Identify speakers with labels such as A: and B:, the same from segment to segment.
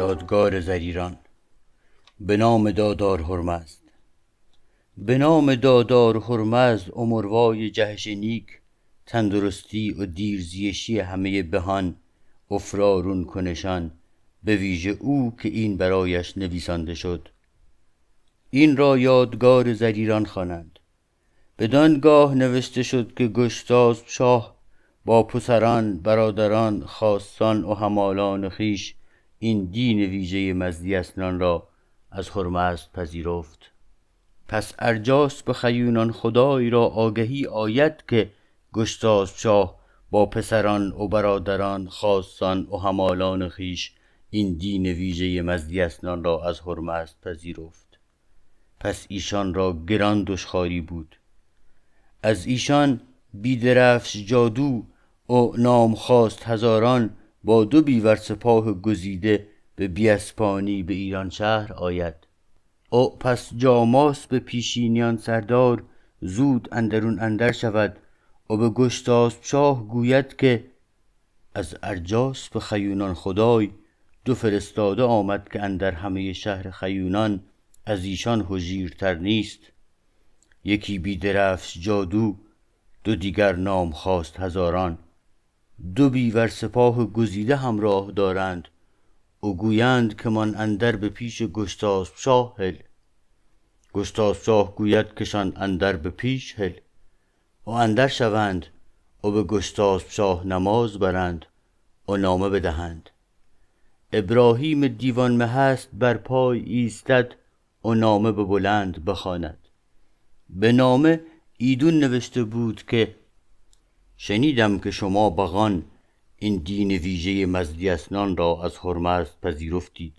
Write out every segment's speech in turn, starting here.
A: یادگار زریران. به نام دادار هرمزد. به نام دادار هرمزد امروای جهش نیک، تندرستی و دیرزیشی همه بهان افرارون کنشان، به ویژه او که این برایش نویسانده شد. این را یادگار زریران خوانند. بدانگاه نوشته شد که گشتاسپ شاه با پسران، برادران، خاصان و همالان خویش این دین ویژه مزدیسنان را از هرمزد پذیرفت. پس ارجاسپ خیونان خدای را آگهی آید که گشتاسپ شاه با پسران و برادران، خاصان و همالان خویش این دین ویژه مزدیسنان را از هرمزد پذیرفت. پس ایشان را گران دشخواری بود. از ایشان بیدرفش جادو و نامخواست هزاران با 2 بیور سپاه گزیده به بیاسپانی به ایران شهر آید. او پس جاماسپ پیشینیان سردار زود اندرون اندر شود و به گشتاسپ شاه گوید که از ارجاسپ خیونان خدای 2 فرستاده آمد که اندر همه شهر خیونان از ایشان هژیرتر نیست. یکی بیدرفش جادو، 2 دیگر نامخواست هزاران. 2 بیور سپاه گزیده همراه دارند و گویند که من اندر به پیش گشتاسپ شاه هل. گشتاسپ شاه گوید کشان اندر به پیش هل و اندر شوند و به گشتاسپ شاه نماز برند و نامه بدهند. ابراهیم دیوان مهست بر پای ایستد و نامه به بلند بخواند. به نامه ایدون نوشته بود که شنیدم که شما بغان این دین ویژه مزدیسنان را از هرمزد پذیرفتید.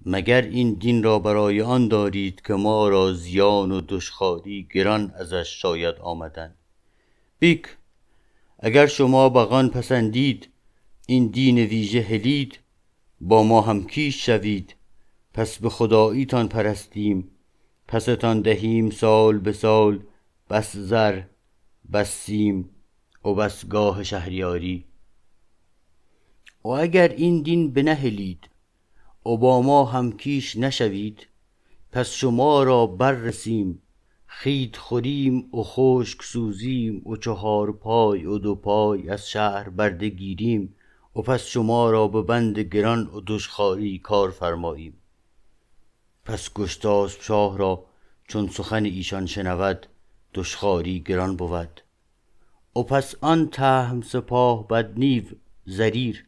A: مگر این دین را برای آن دارید که ما را زیان و دشخواری گران ازش شاید آمدن؟ بیک اگر شما بغان پسندید این دین ویژه هلید، با ما هم کیش شوید. پس به خداییتان پرستیم، پستان دهیم سال به سال بس زر، بس سیم و بس گاه شهریاری. و اگر این دین بنهلید و با ما هم کیش نشوید، پس شما را بررسیم، خیت خوریم و خشک سوزیم و 4 پای و 2 پای از شهر برده گیریم و پس شما را به بند گران و دشخواری کار فرماییم. پس گشتاسپ شاه را چون سخن ایشان شنود دشخواری گران بود. و پس آن تهم سپاه بدنیو زریر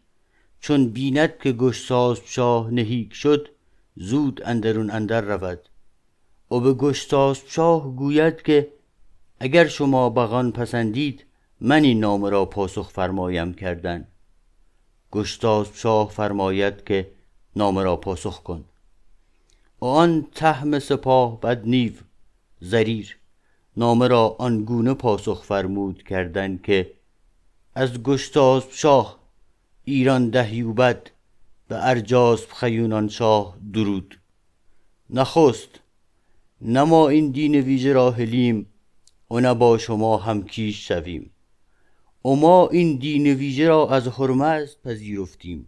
A: چون بیند که گشتاسپ شاه نهیک شد، زود اندرون اندر رود و به گشتاسپ شاه گوید که اگر شما بغان پسندید من این نامه را پاسخ فرمایم کردن. گشتاسپ شاه فرماید که نامه را پاسخ کن. و آن تهم سپاه بدنیو زریر نامه را آنگونه پاسخ فرمود کردن که از گشتاسپ شاه ایران دهیوبد به ارجاسپ خیونان شاه درود. نخست نه ما این دین ویژه را هلیم و نه با شما هم کیش شویم. و ما این دین ویژه را از هرمزد پذیرفتیم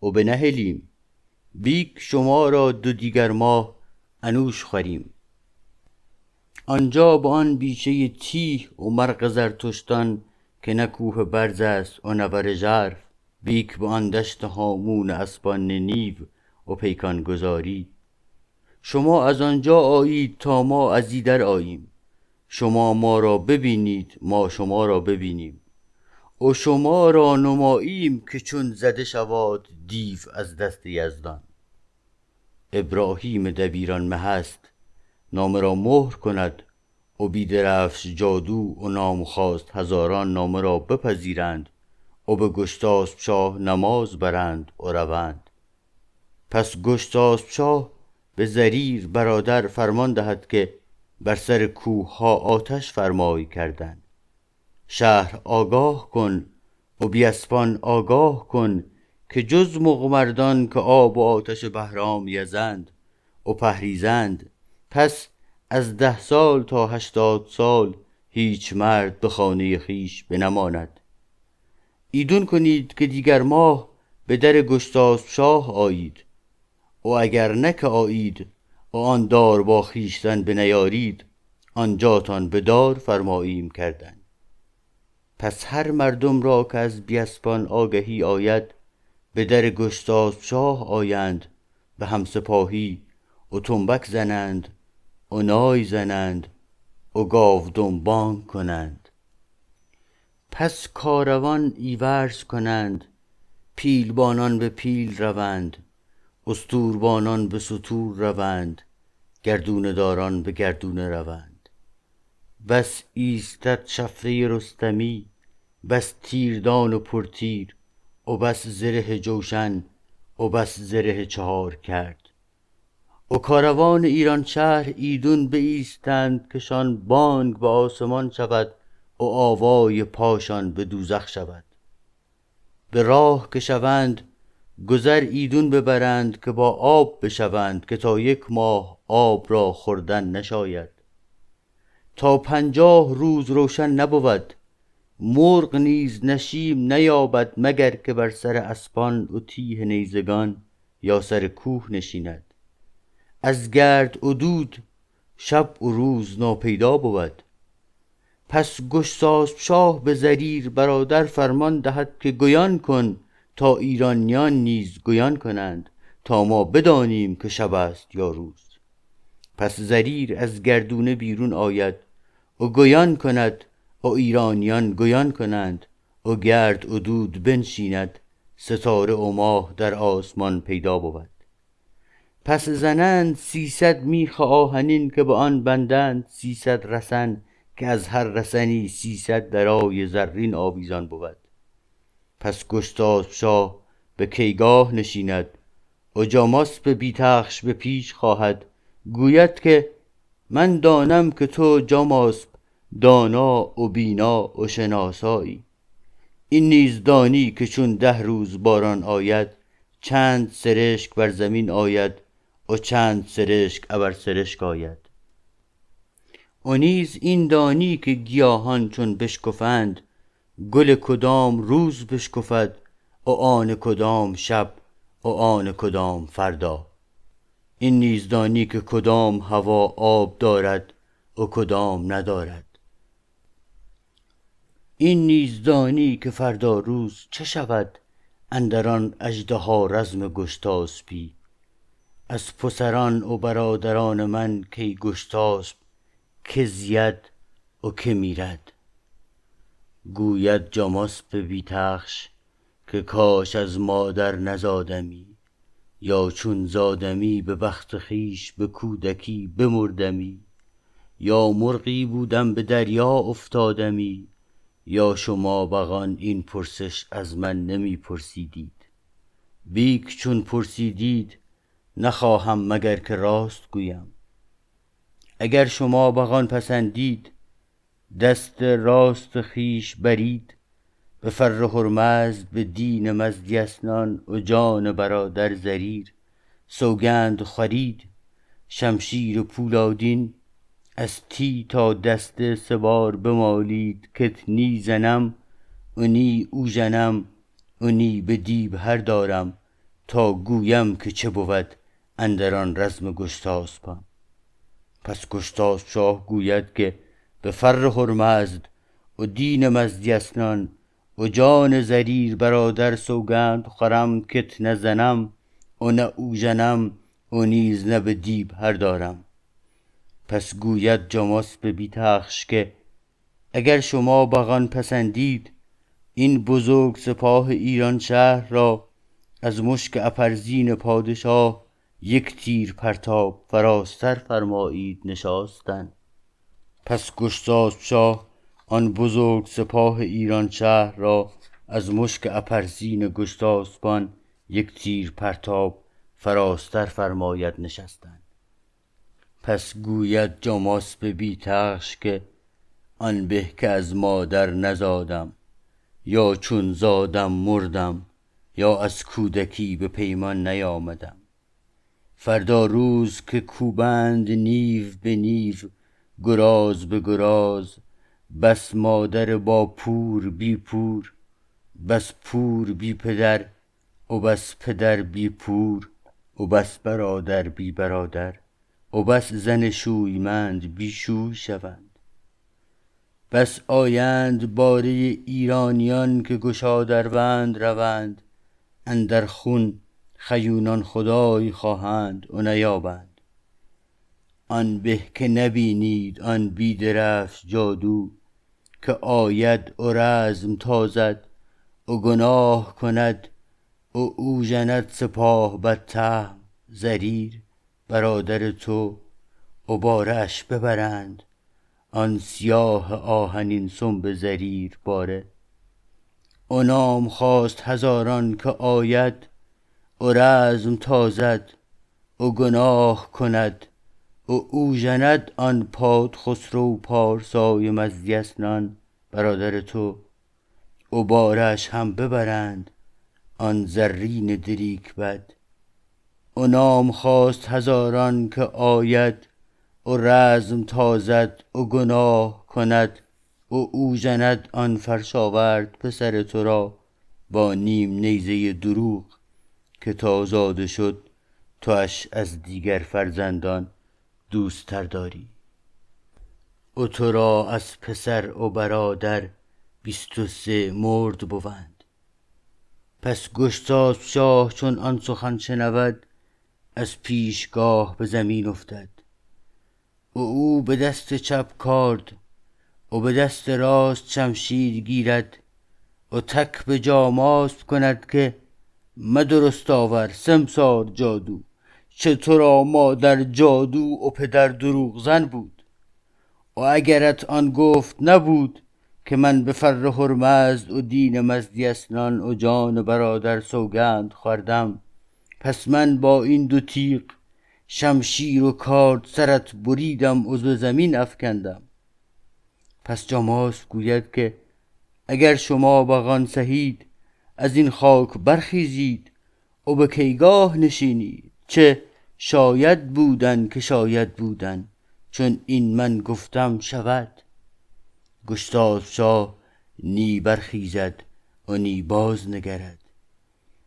A: و بنهلیم. بیک شما را 2 دیگر ماه انوش خوریم. آنجا با آن بیشه تیه و مرغ زرتشتان که نه کوه برز است و نه بر ژرف، بیک با آن دشت هامون اسپان نیو و پیکان گذاری. شما از آنجا آیید تا ما از ایدر آییم. شما ما را ببینید ما شما را ببینیم و شما را نماییم که چون زده شواد دیو از دست یزدان. ابراهیم دبیران مهست نامه را مهر کند و بیدرفش جادو و نامخواست هزاران نامه را بپذیرند و به گشتاسپ شاه نماز برند و روند. پس گشتاسپ شاه به زریر برادر فرمان دهد که بر سر کوه ها آتش فرمای کردن. شهر آگاه کن و بیاسپان آگاه کن که جز مقمردان که آب و آتش بهرام یزند و پهریزند. پس از 10 سال تا 80 سال هیچ مرد به خانه خویش بنماند. ایدون کنید که دیگر ماه به در گشتاسپ شاه آیید و اگر نک آیید و آن دار با خویشتن بنیارید، آنجاتان به دار فرماییم کردن. پس هر مردم را که از بیاسپان آگهی آید، به در گشتاسپ شاه آیند، به همسپاهی و تنبک زنند و نای زنند و گاودم بانگ کنند. پس کاروان ایورز کنند، پیلبانان به پیل روند، استوربانان به ستور روند، گردونه داران به گردونه روند. بس ایستد شفره رستمی، بس تیردان و پرتیر، و بس زره جوشن و بس زره چهار کرد. و کاروان ایران شهر ایدون بایستند، کشان بانگ به آسمان شود و آوای پاشان به دوزخ شود. به راه که شوند گذر ایدون ببرند، که با آب بشوند، که تا 1 ماه آب را خوردن نشاید. تا 50 روز روشن نبود، مرغ نیز نشیم نیابد، مگر که بر سر اسپان و تیه نیزگان یا سر کوه نشیند. از گرد و دود شب و روز ناپیدا بود. پس گشتاسپ شاه به زریر برادر فرمان دهد، که گیان کن تا ایرانیان نیز گیان کنند، تا ما بدانیم که شب است یا روز. پس زریر از گردونه بیرون آید و گیان کند و ایرانیان گیان کنند، و گرد و دود بنشیند، ستاره و ماه در آسمان پیدا بود. پس زنند 300 میخ آهنین، که به آن بندند 300 رسن، که از هر رسنی 300 درای زرین آویزان بود. پس گشتاسپ شاه به کیگاه نشیند و جاماسپ بیتخش به پیش خواهد. گوید که من دانم که تو جاماسپ دانا و بینا و شناسایی. این نیز دانی که چون 10 روز باران آید، چند سرشک بر زمین آید و چند سرشک ابر سرشک آید. و نیز این دانی که گیاهان چون بشکفند، گل کدام روز بشکفد و آن کدام شب و آن کدام فردا. این نیز دانی که کدام هوا آب دارد و کدام ندارد. این نیز دانی که فردا روز چه شود اندر آن اژدها رزم گشتاسپی. از پسران و برادران من کی گشتاسپ که زید و که میرد. گوید جاماسپ بیتخش که کاش از مادر نزادمی، یا چون زادمی به بخت خویش به کودکی بمردمی. یا مرغی بودم به دریا افتادمی، یا شما بغان این پرسش از من نمی پرسیدید. بیک چون پرسیدید نخواهم مگر که راست گویم. اگر شما بغان پسندید دست راست خویش برید، به فر هرمزد به دین مزدیسنان و جان برادر زریر سوگند خورید. شمشیر پولادین از تی تا دست 3 بار بمالید، کت نی زنم و نی او ژنم و نی به دیو هر دارم، تا گویم که چه بود اندر آن رزم گشتاسپان. پس گشتاسپ شاه گوید که به فر هرمزد و دین مزدیسنان و جان زریر برادر سوگند خورم، کت نه زنم و نه او ژنم و نیز نه به دیو هر دارم. پس گوید جاماسپ بیتخش که اگر شما بغان پسندید، این بزرگ سپاه ایران شهر را از مشک اپرزین پادشاه 1 تیر پرتاب فراستر فرمایید نشاستن. پس گشتاسپ شاه آن بزرگ سپاه ایران شهر را از مشک اپرزین گشتاسپان 1 تیر پرتاب فراستر فرماید نشستن. پس گوید جاماسپ بیتخش که آن به که از مادر نزادم، یا چون زادم مردم، یا از کودکی به پیمان نیامدم. فردا روز که کوبند نیو به نیو، گراز به گراز، بس مادر با پور بی پور، بس پور بی پدر و بس پدر بی پور، و بس برادر بی برادر و بس زن شویمند بی شوی شوند. بس آیند باره ایرانیان که گشادروند روند، اندر خون خیونان خدای خواهند و نیابند. آن به که نبینید آن بیدرفش جادو، که آید و رزم تازد و گناه کند و او ژند سپاه بدتهم زریر برادر تو و بارش ببرند آن سیاه آهنین سنب زریر باره. و نام خواست هزاران که آید و رزم تازد و گناه کند و او ژند آن پادخسرو پارسای مزدیسنان برادر تو و بارش هم ببرند آن زرین دریک بد. و نام خواست هزاران که آید و رزم تازد و گناه کند و او ژند آن فرشاورد پسر تو را با نیم نیزه دروغ، که تا زاده شد تواش از دیگر فرزندان دوست تر داری. و تو را از پسر و برادر 23 مرد بوند. پس گشتاسپ شاه چون آن سخن شنود از پیشگاه به زمین افتد. و او به دست چپ کارد و به دست راست شمشیر گیرد و تک به جاماسپ کند که مدرست آور سمسار جادو، چه تو را مادر جادو و پدر دروغ زن بود. و اگرت آن گفت نبود که من به فر هرمزد و دین مزدیسنان و جان برادر سوگند خوردم، پس من با این 2 تیغ شمشیر و کارد سرت بریدم و به زمین افکندم. پس جاماسپ گوید که اگر شما بغان سهید از این خاک برخیزید و به کیگاه نشینید، چه شاید بودن که شاید بودن چون این من گفتم شود. گشتاسپ شاه نی برخیزد و نی باز نگرد.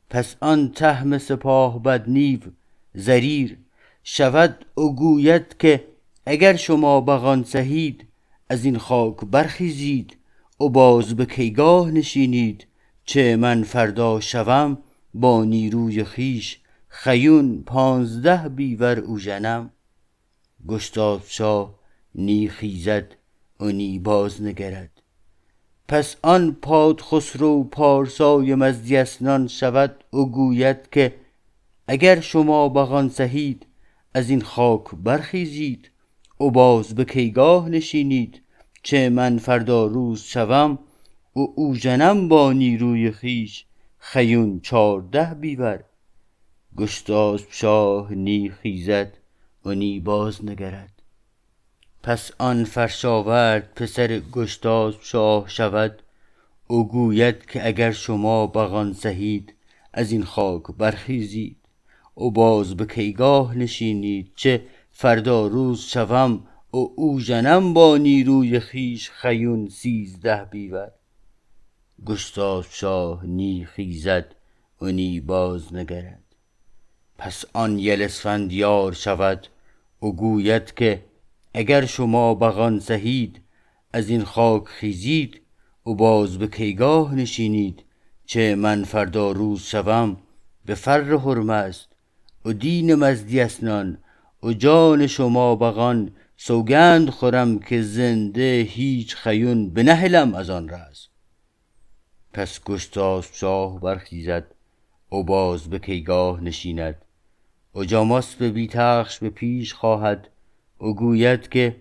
A: پس آن تهم سپاه بد نیو زریر شود و گوید که اگر شما بغان سهید از این خاک برخیزید و باز به کیگاه نشینید، چه من فردا شوم با نیروی خیش خیون 15 بیور اوژنم. گشتاسپ شاه نی خیزد و نی باز نگرد. پس آن پادخسرو پارسای مزدیسنان شود و گوید که اگر شما بغان سهید از این خاک برخیزید و باز به کیگاه نشینید، چه من فردا روز شوم و اوژنم با نیروی خیش خیون 14 بیور. گشتاسپ شاه نی خیزد و نی باز نگرد. پس آن فرشاورد پسر گشتاسپ شاه شود و گوید که اگر شما بغان سهید از این خاک برخیزید و باز به کیگاه نشینید، چه فردا روز شوم و اوژنم با نیروی خیش خیون 13 بیور. گشتاسپ شاه نی خیزد و نی باز نگرد. پس آن یل اسفندیار شود و گوید که اگر شما بغان سهید از این خاک خیزید و باز به کیگاه نشینید، چه من فردا روز شوم به فر هرمزد و دین مزدیسنان و جان شما بغان سوگند خورم که زنده هیچ خیون بنهلم از آن رزم. پس گشتاسپ شاه برخیزد و باز به کیگاه نشیند و جاماسپ بی تخش به پیش خواهد و گوید که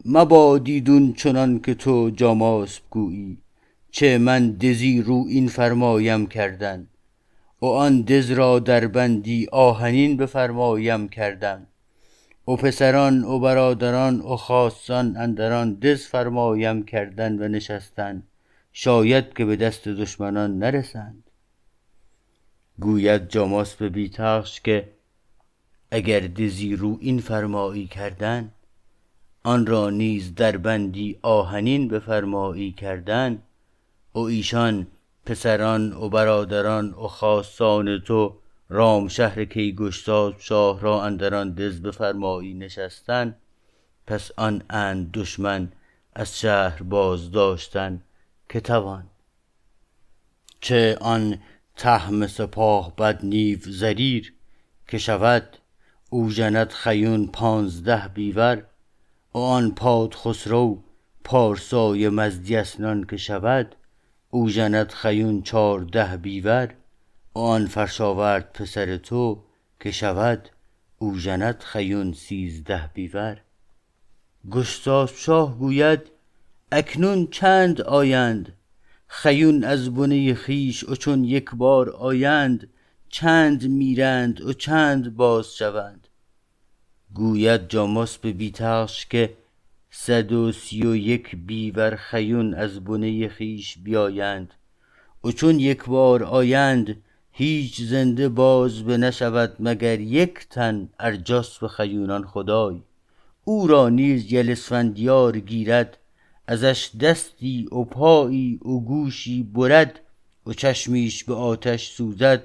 A: مباد ایدون چنان که تو جاماسپ گویی، چه من دزی رو این فرمایم کردن و آن دز را در بندی آهنین بفرمایم کردن و پسران و برادران و خاصان اندران دز فرمایم کردن و نشستن، شاید که به دست دشمنان نرسند. گوید جاماسپ بی تخش که اگر دزی رو این فرمایی کردن، آن را نیز در بندی آهنین بفرمایی کردن و ایشان پسران و برادران و خاصان تو رام شهر کیگشتاد شاه را اندران دز بفرمایی نشستن. پس آن اند دشمن از شهر باز داشتن که توان. چه آن تهم سپاه بد نیو زریر که شود او ژند خیون 15 بیور. و آن پاد خسرو پارسای مزدیسنان که شود او ژند خیون 14 بیور. و آن فرشاورد پسر تو که شود او ژند خیون 13 بیور. گشتاسپ شاه گوید اکنون چند آیند خیون از بنه خویش و چون یک بار آیند چند میرند و چند باز شوند. گوید جاماسپ بیتخش که 131 بیور خیون از بنه خویش بیایند و چون یک بار آیند هیچ زنده باز بنشود مگر یک تن ار جاسپ خیونان خدای. او را نیز یل اسفندیار گیرد ازش دستی و پایی و گوشی برد و چشمیش به آتش سوزد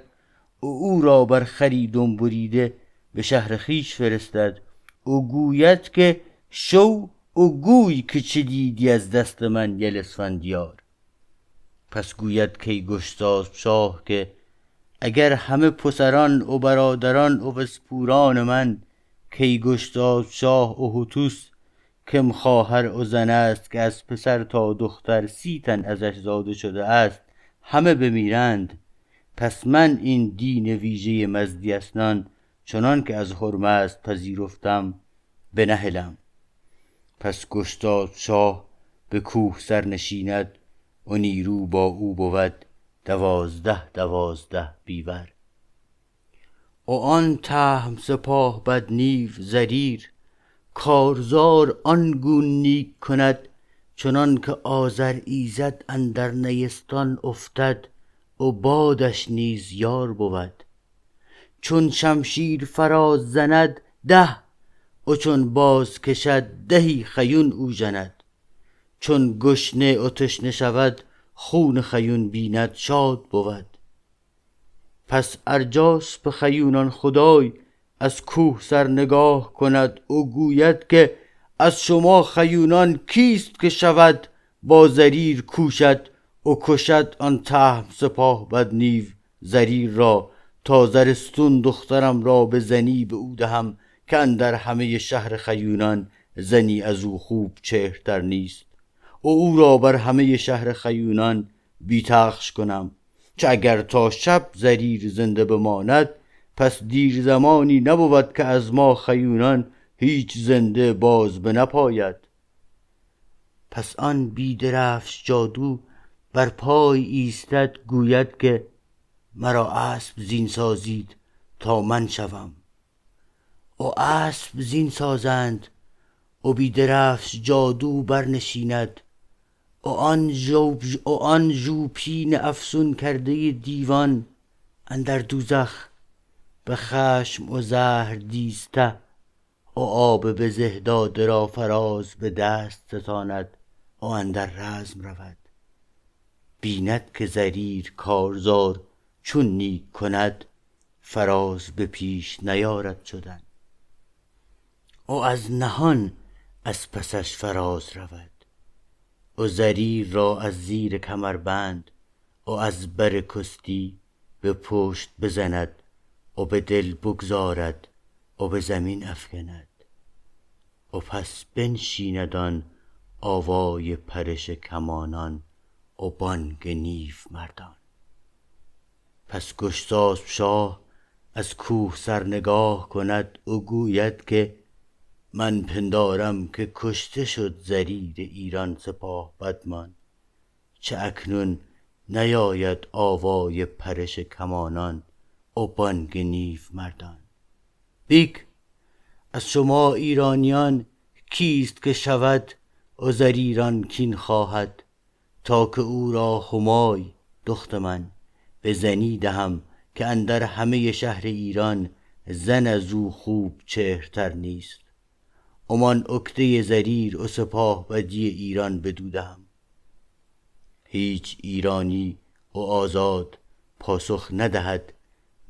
A: و او را بر خری دم بریده به شهر خویش فرستد و گوید که شو و گوی که چه دیدی از دست من یل اسفندیار. پس گوید کیگشتاسپ شاه که اگر همه پسران و برادران و اسپوران من کیگشتاسپ شاه و هتوس کم خواهر و زن است که از پسر تا دختر 30 تن ازش زاده شده است همه بمیرند، پس من این دین ویژه مزدیسنان چنان که از هرمزد پذیرفتم بنهلم. پس گشتاسپ شاه به کوه سر نشیند و نیرو با او بود 12 بیور. و آن تهم سپاه بد نیو زریر کارزار آنگون نیک کند چنان که آذر ایزد اندر نیستان افتد و بادش نیز یار بود. چون شمشیر فراز زند 10 و چون باز کشد 10 خیون او ژند. چون گشنه و تشنه شود خون خیون بیند شاد بود. پس ار جاسپ خیونان خدای از کوه سر نگاه کند و گوید که از شما خیونان کیست که شود با زریر کوشد و کشد آن تهم سپاه بد نیو زریر را تا زرستون دخترم را به زنی به او دهم که اندر همه شهر خیونان زنی از او خوب چهرتر نیست و او را بر همه شهر خیونان بیتخش کنم. چه اگر تا شب زریر زنده بماند پس دیر زمانی نبود که از ما خیونان هیچ زنده باز بنپاید. پس آن بیدرفش جادو بر پای ایستد گوید که مرا اسب زین سازید تا من شوم. و اسب زین سازند و بیدرفش جادو برنشیند و آن ژوپین افسون کرده دیوان اندر دوزخ به خشم و زهر دیسته و آب بزه داده را فراز به دست ستاند و اندر رزم رود. بیند که زریر کارزار چون نیک کند فراز به پیش نیارد شدن و از نهان از پسش فراز رود و زریر را از زیر کمربند و از بر کستی به پشت بزند و به دل بگذارد و به زمین افکند و پس بنشیند آن آوای پرش کمانان و بانگ نیو مردان. پس گشتاسپ شاه از کوه سر نگاه کند و گوید که من پندارم که کشته شد زریر ایران سپاه بدمان، چه اکنون نیاید آوای پرش کمانان و بانگ نیو مردان. بیک از شما ایرانیان کیست که شود و زریران کین خواهد تا که او را همای دخت من به زنی دهم که اندر همه شهر ایران زن از او خوب چهرتر نیست. امان عقده زریر و سپاه بدی ایران بدو دهم. هیچ ایرانی و آزاد پاسخ ندهد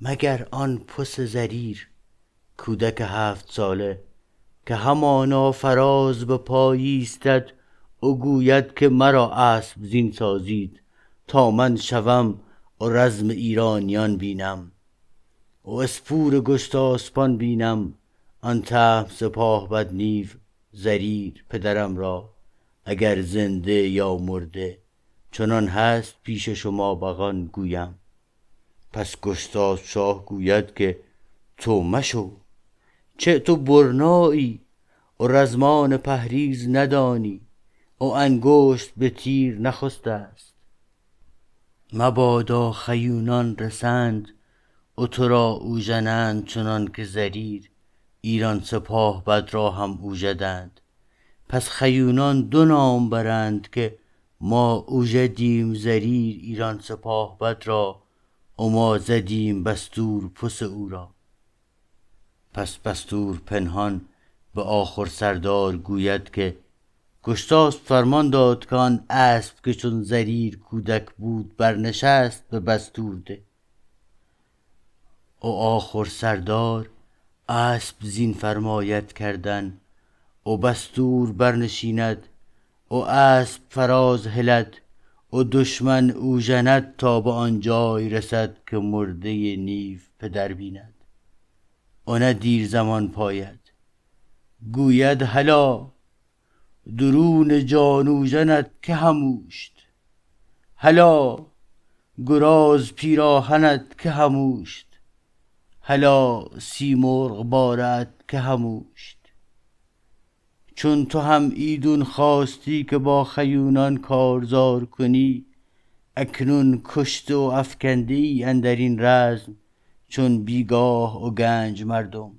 A: مگر آن پس زریر کودک 7 ساله که همانا فراز به پای ایستد او گوید که مرا اسب زین سازید تا من شوم و رزم ایرانیان بینم و اسپور گشتاسپان بینم آن طهم سپاه بد نیو زریر پدرم را اگر زنده یا مرده چنان هست پیش شما بغان گویم. پس گشتاسپ شاه گوید که تو مشو چه تو برنایی و رزمان پهریز ندانی و انگشت به تیر نخسته است. مبادا خیونان رسند و تو را اوژنند چنان که زریر ایران سپاه بد را هم اوژدند. پس خیونان 2 نام برند که ما اوژدیم زریر ایران سپاه بد را و ما زدیم بستور پس او را. پس بستور پنهان به آخور سردار گوید که گشتاسپ فرمان داد که آن اسب که چون زریر کودک بود برنشست به بستور ده. و آخور سردار اسب زین فرماید کردن و بستور برنشیند و اسب فراز هلد و دشمن اوژند تا به آن جای رسد که مرده نیو پدر بیند و نه دیر زمان پاید. گوید هلا درون جان اوژنت که هموشت، هلا گراز پیراهنت که هموشت، هلا سیمرغ بارت که هموشت. چون تو هم ایدون خواستی که با خیونان کارزار کنی اکنون کشته و افکنده ای اندر این رزم چون بیگاه و گنج مردم.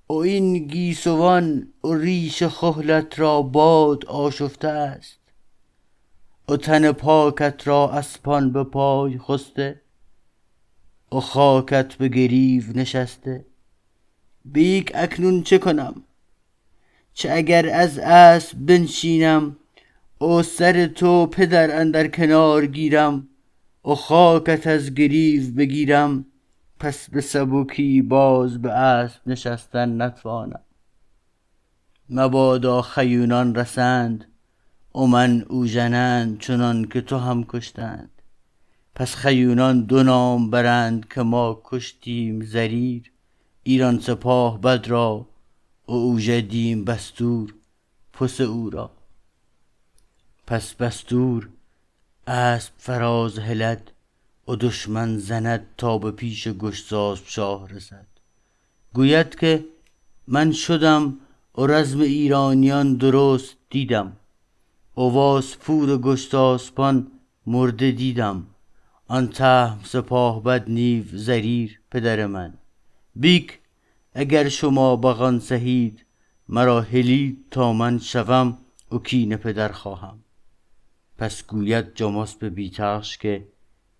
A: و این گیسوان و ریش خهلت را باد آشفته است و تن پاکت را اسپان به پای خسته و خاکت به گریو نشسته. بیک اکنون چه کنم؟ چه اگر از اسب بنشینم و سر تو پدر اندر کنار گیرم و خاکت از گریو بگیرم پس به سبکی باز به اسب نشستن نتوانم. مبادا خیونان رسند و من اوژنند چنان که تو هم کشتند. پس خیونان 2 نام برند که ما کشتیم زریر ایران سپاه بد را و اوژدیم بستور پس او را. پس بستور اسب فراز هلد و دشمن زند تا به پیش گشتاسپ شاه رسد. گوید که من شدم و رزم ایرانیان درست دیدم و واسپور گشتاسپان مرده دیدم آن طهم سپاه بد نیو زریر پدر من. بیک اگر شما بغان سهید مرا هلید تا من شوم و کین پدر خواهم. پس گوید جاماسپ بیتخش که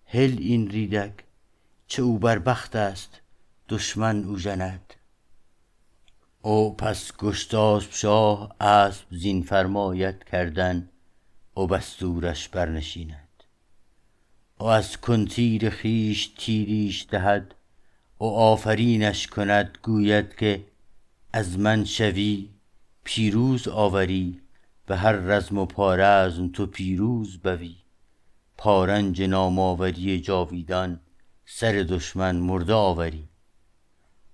A: هل این ریدک چه او بر بخت است دشمن اوژند. او پس گشتاسپ شاه اسب زین فرماید کردن و بستورش برنشیند و از کنتیر خویش تیریش دهد و آفرینش کند. گوید که از من شوی پیروز آوری به هر رزم و پارزم تو پیروز بوی. پارنج نام آوری جاویدان سر دشمن مرده آوری.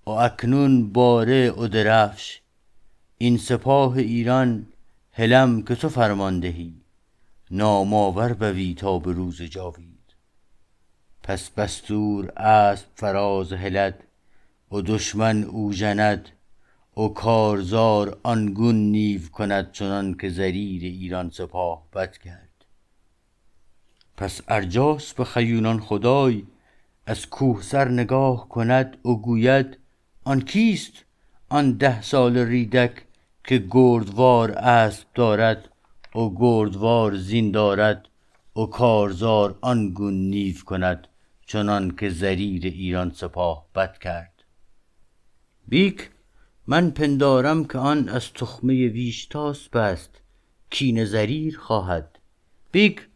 A: و اکنون باره و درفش این سپاه ایران هلم که تو فرمان دهی نام آور بوی تا به روز جاوید. پس بستور اسب فراز هلد و دشمن اوژند و کارزار آنگون نیو کند چنان که زریر ایران سپاه بد کرد. پس ارجاسپ خیونان خدای از کوه سر نگاه کند و گوید آن کیست آن 10 سال ریدک که گردوار اسب دارد و گردوار زین دارد و کارزار آنگون نیو کند چنان که زریر ایران سپاه بد کرد. بیک من پندارم که آن از تخمه ویشتاسپ است کین زریر خواهد. بیک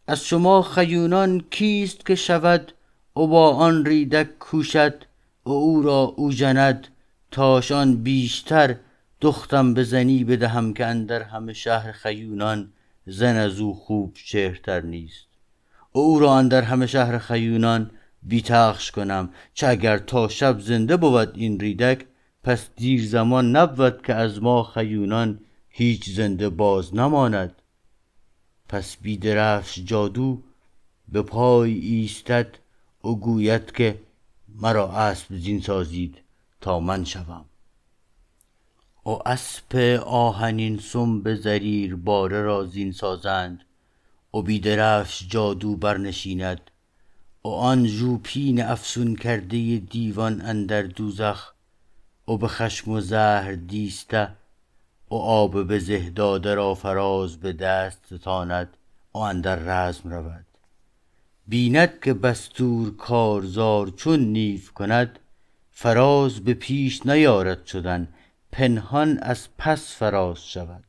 A: از شما خیونان کیست که شود او با آن ریدک کوشد او را او جند، تاشان بیشتر دختم بزنی بدهم که اندر همه شهر خیونان زن از او خوب چهرتر نیست. او را اندر همه شهر خیونان بیتخش کنم، چه اگر تا شب زنده بود این ریدک، پس دیر زمان نبود که از ما خیونان هیچ زنده باز نماند. پس بیدرفش جادو به پای ایستد، او گوید که مرا اسب زین سازید تا من شوم. او اسپ آهنین سنب زریر باره را زین سازند، او بیدرفش جادو برنشیند. او آن ژوپین افسون کرده دیوان اندر دوزخ، او به خشم و زهر دیسته، او آب بزه داده را فراز به دست ستاند، او اندر رزم رود. بیند که بستور کارزار چون نیو کند، فراز به پیش نیارد شدن، پنهان از پس فراز شود.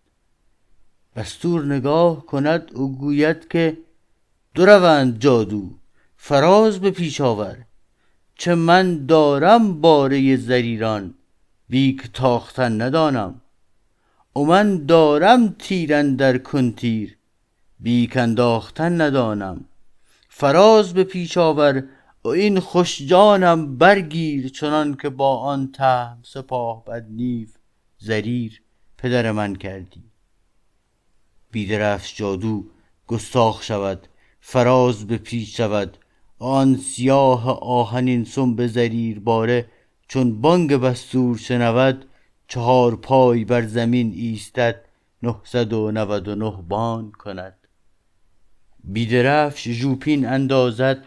A: بستور نگاه کند او گوید که دو روند جادو فراز به پیش آور، چه من دارم باره زریران بیک تاختن ندانم. و من دارم تیر اندر کنتیر بیک انداختن ندانم. فراز به پیش آور و این خوش جانم برگیر، چنان که با آن تهم سپاه بد نیو زریر پدر من کردی. بیدرفش جادو گستاخ شود، فراز به پیش شود. آن سیاه آهنین سنب زریر باره چون بانگ بستور شنود، 4 پای بر زمین ایستد 999 بانگ کند. بیدرفش ژوپین اندازد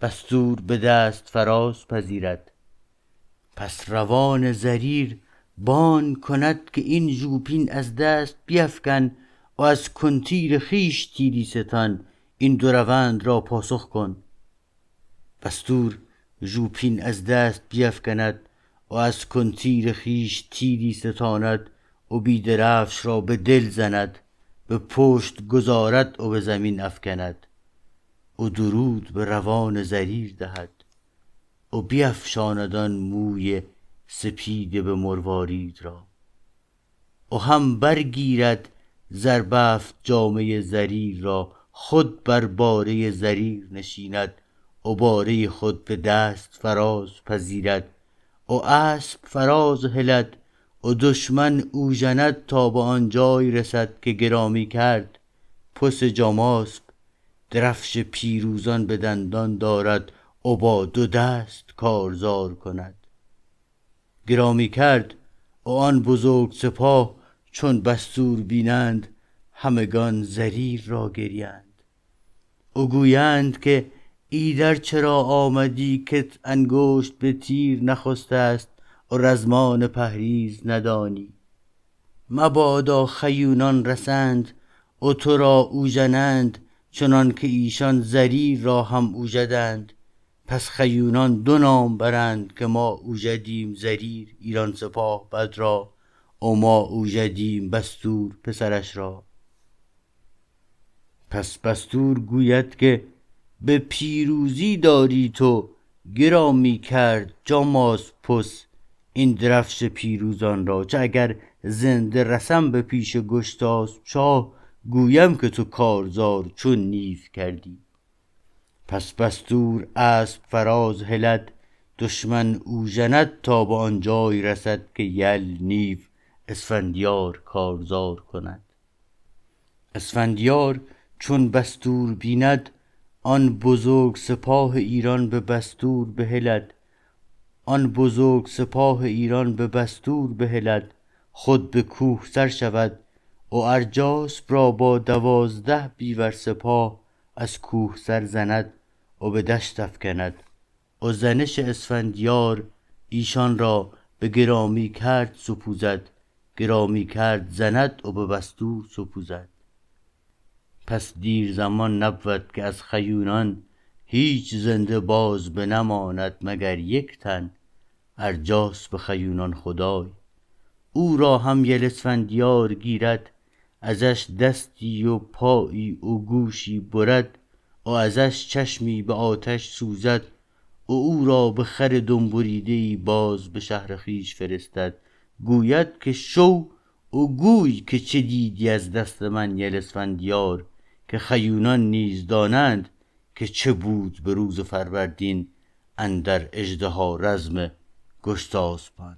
A: بستور به دست فراز پذیرد. پس روان زریر بانگ کند که این ژوپین از دست بیفکن و از کنتیر خویش تیری ستان، این دو روند را پاسخ کن. بستور ژوپین از دست بیفکند و از کنتیر خویش تیری ستاند، و بیدرفش را به دل زند، به پشت گذارد و به زمین افکند. و درود به روان زریر دهد و بیفشاند آن موی سپید به مروارید را. و هم برگیرد زربفت جامه زریر را، خود بر باره زریر نشیند و باره خود به دست فراز پذیرد. و اسب فراز هلد و دشمن او ژند، تا به آن جای رسد که گرامی کرد پس جاماسب. درفش پیروزان به دندان دارد و با 2 دست کارزار کند. گرامی کرد و آن بزرگ سپاه چون بستور بینند، همگان زریر را گریند. و گویند که ایدر چرا آمدی که انگشت به تیر نخسته است و رزمان پهریز ندانی. مبادا خیونان رسند و تو را اوژنند، چنان که ایشان زریر را هم اوژدند. پس خیونان 2 نام برند که ما اوژدیم زریر ایران سپاه بد را، و ما اوژدیم بستور پسرش را. پس بستور گوید که به پیروزی داری تو، گرامی کرد جاماسپس این درفش پیروزان را. چه اگر زنده رسم به پیش گشتاسپ شاه، گویم که تو کارزار چون نیو کردی. پس بستور اسب فراز هلد، دشمن اوژند تا به آن جای رسد، که یل نیو اسفندیار کارزار کند. اسفندیار چون بستور بیند، آن بزرگ سپاه ایران به بستور بهلد. آن بزرگ سپاه ایران به بستور بهلد، خود به کوه سر شود. و ارجاسپ را با 12 بیور سپاه از کوه سر زند و به دشت افکند. و زنش اسفندیار ایشان را به گرامی کرد سپوزد، گرامی کرد زند و به بستور سپوزد. پس دیر زمان نبود که از خیونان هیچ زنده باز بنماند، مگر 1 تن ارجاسپ خیونان خدای. او را هم یل اسفندیار گیرد، ازش دستی و پایی و گوشی برد، و ازش چشمی به آتش سوزد او را به خر دم بریده‌ای باز به شهر خویش فرستد. گوید که شو و گوی که چه دیدی از دست من یل اسفندیار، که خیونان نیز دانند که چه بود به روز فروردین اندر اژدها رزم گشتاسپان.